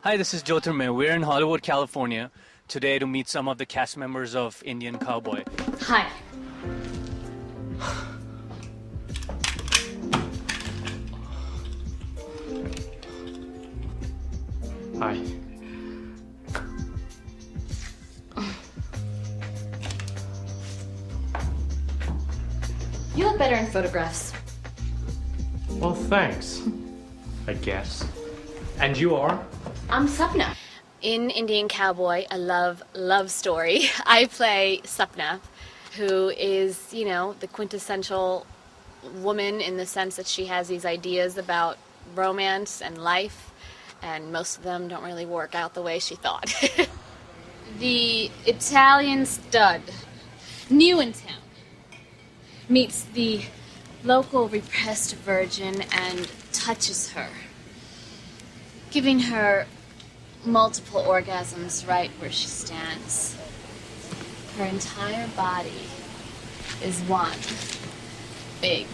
Hi, this is Jyotirmay. We're in Hollywood, California today to meet some of the cast members of Indian Cowboy. Hi. Hi. You look better in photographs. Well, thanks, I guess. And you are? I'm Sapna. In Indian Cowboy, a love story, I play Sapna, who is, the quintessential woman in the sense that she has these ideas about romance and life, and most of them don't really work out the way she thought. The Italian stud, new in town, meets the local repressed virgin and touches her, giving her multiple orgasms right where she stands. Her entire body is one big,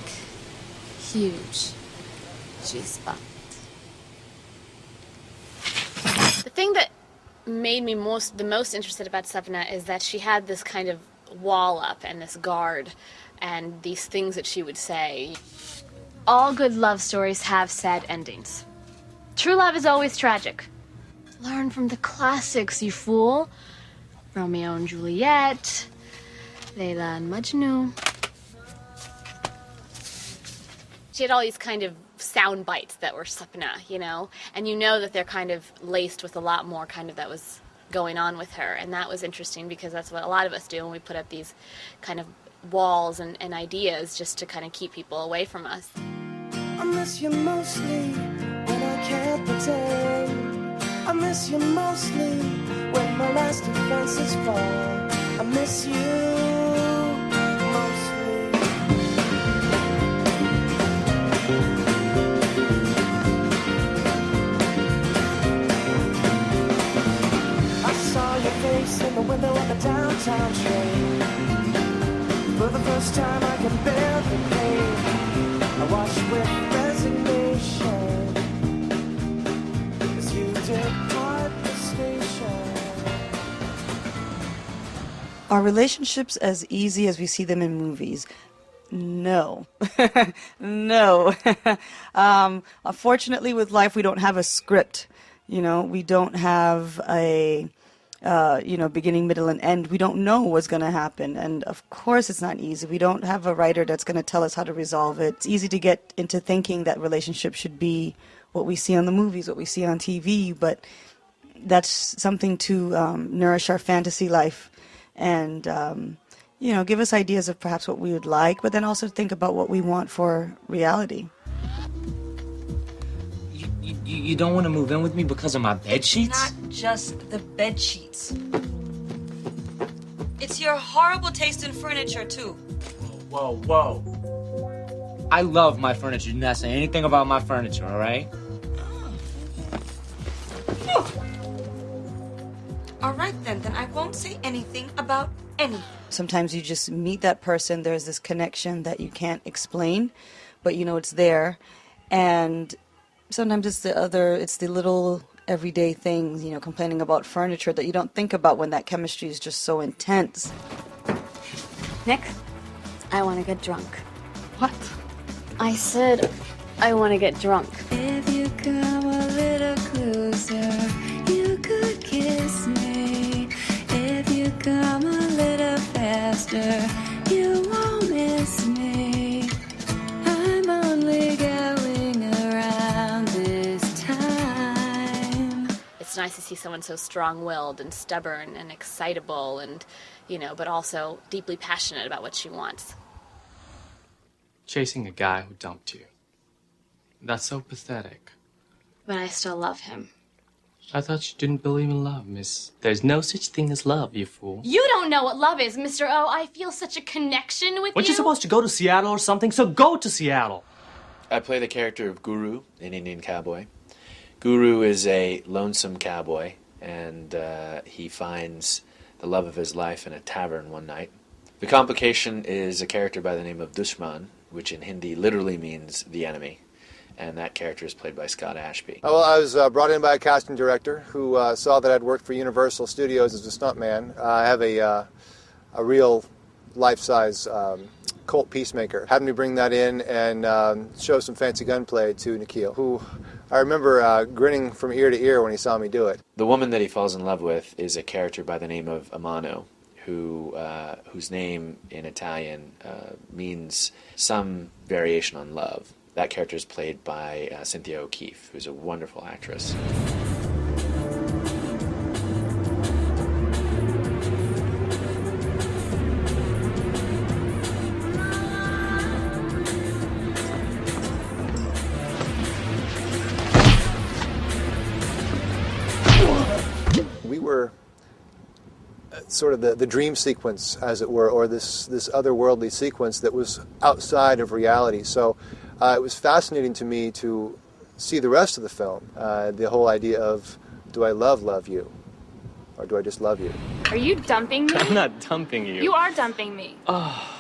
huge G-spot. The thing that made me the most interested about Sapna is that she had this kind of wall up and this guard and these things that she would say. All good love stories have sad endings. True love is always tragic. Learn from the classics, you fool. Romeo and Juliet, Layla and Majnun. She had all these kind of sound bites that were Sapna, and that they're kind of laced with a lot more kind of that was going on with her, and that was interesting because that's what a lot of us do when we put up these kind of walls and ideas just to kind of keep people away from us. I miss you mostly when I can't pretend. I miss you mostly when my last defenses fall. I miss you mostly. I saw your face in the window of the downtown train. For the first time I can bear the pain. I watched with resignation as you depart the station. Are relationships as easy as we see them in movies? No. No. Unfortunately, with life, we don't have a script. We don't have a beginning, middle, and end. We don't know what's going to happen. And of course it's not easy. We don't have a writer that's going to tell us how to resolve it. It's easy to get into thinking that relationships should be what we see on the movies, what we see on TV, but that's something to nourish our fantasy life and, give us ideas of perhaps what we would like, but then also think about what we want for reality. You don't want to move in with me because of my bed sheets? Not just the bed sheets. It's your horrible taste in furniture, too. Whoa. I love my furniture. Do not say anything about my furniture, all right? All right, then I won't say anything about anything. Sometimes you just meet that person, there's this connection that you can't explain, but it's there. And sometimes it's the little everyday things, complaining about furniture that you don't think about when that chemistry is just so intense. Nick, I want to get drunk. What? I said I want to get drunk. If you come a little closer, you could kiss me. If you come a little faster, you won't miss me. I'm only going around this time. It's nice to see someone so strong-willed and stubborn and excitable and, but also deeply passionate about what she wants. Chasing a guy who dumped you. That's so pathetic. But I still love him. I thought you didn't believe in love, miss. There's no such thing as love, you fool. You don't know what love is, Mr. O. I feel such a connection with you. Weren't you supposed to go to Seattle or something? So go to Seattle. I play the character of Guru in Indian Cowboy. Guru is a lonesome cowboy, and he finds the love of his life in a tavern one night. The complication is a character by the name of Dushman, which in Hindi literally means the enemy. and that character is played by Scott Ashby. Well, I was brought in by a casting director who saw that I'd worked for Universal Studios as a stuntman. I have a real life-size Colt Peacemaker. Had me bring that in and show some fancy gunplay to Nikhil, who I remember grinning from ear to ear when he saw me do it. The woman that he falls in love with is a character by the name of Amano, whose name in Italian means some variation on love. That character is played by Cynthia O'Keeffe, who's a wonderful actress. We were sort of the dream sequence, as it were, or this otherworldly sequence that was outside of reality. So it was fascinating to me to see the rest of the film, the whole idea of, do I love you, or do I just love you? Are you dumping me? I'm not dumping you. You are dumping me. Oh.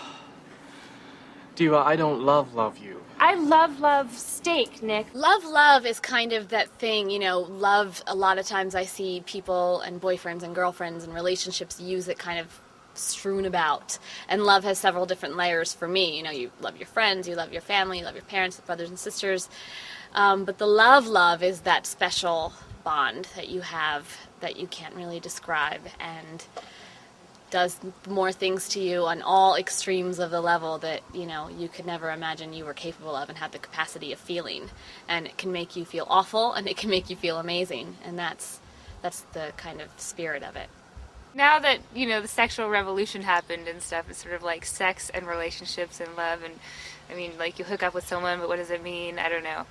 Diva, I don't love you. I love steak, Nick. Love is kind of that thing, you know, love, a lot of times I see people and boyfriends and girlfriends and relationships use it kind of strewn about. And love has several different layers for me. You know, you love your friends, you love your family, you love your parents, brothers and sisters. But the love is that special bond that you have that you can't really describe, and does more things to you on all extremes of the level that, you know, you could never imagine you were capable of and have the capacity of feeling. And it can make you feel awful, and it can make you feel amazing, and that's the kind of spirit of it. Now that, you know, the sexual revolution happened and stuff, it's sort of like sex and relationships and love, and I mean, like, you hook up with someone, but what does it mean? I don't know.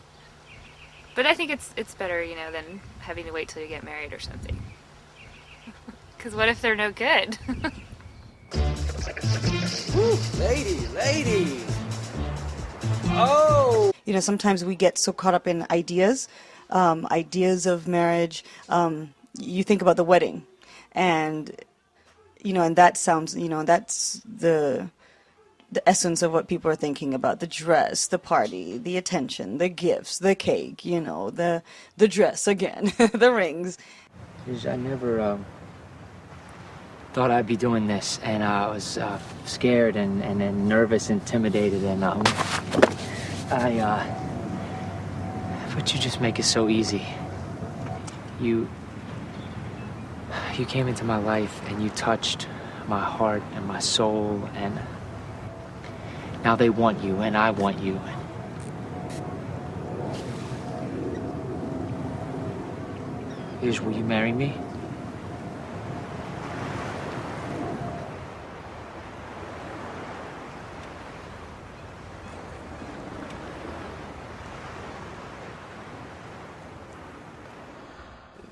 But I think it's better, you know, than having to wait till you get married or something. Because what if they're no good? Woo, lady. Oh! You know, sometimes we get so caught up in ideas of marriage. You think about the wedding, and, you know, and that sounds, you know, that's the essence of what people are thinking about: the dress, the party, the attention, the gifts, the cake, you know, the dress again, the rings. I never thought I'd be doing this, and I was scared and nervous, intimidated, and but you just make it so easy. You came into my life and you touched my heart and my soul, and now they want you and I want you. Here's, will you marry me?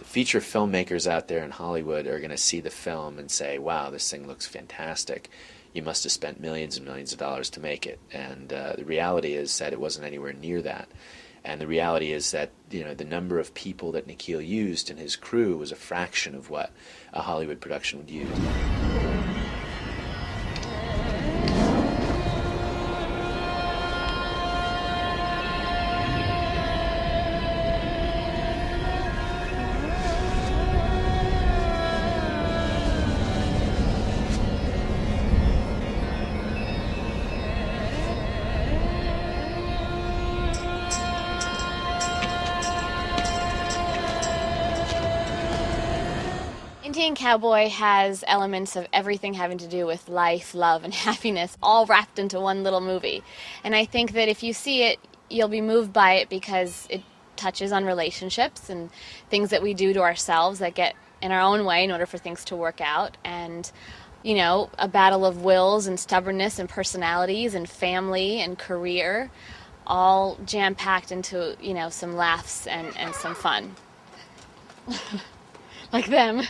Feature filmmakers out there in Hollywood are going to see the film and say, wow, this thing looks fantastic. You must have spent millions and millions of dollars to make it. And the reality is that it wasn't anywhere near that. And the reality is that, you know, the number of people that Nikhil used in his crew was a fraction of what a Hollywood production would use. Indian Cowboy has elements of everything having to do with life, love, and happiness, all wrapped into one little movie. And I think that if you see it, you'll be moved by it because it touches on relationships and things that we do to ourselves that get in our own way in order for things to work out. And, you know, a battle of wills and stubbornness and personalities and family and career, all jam-packed into, you know, some laughs and some fun. Like them.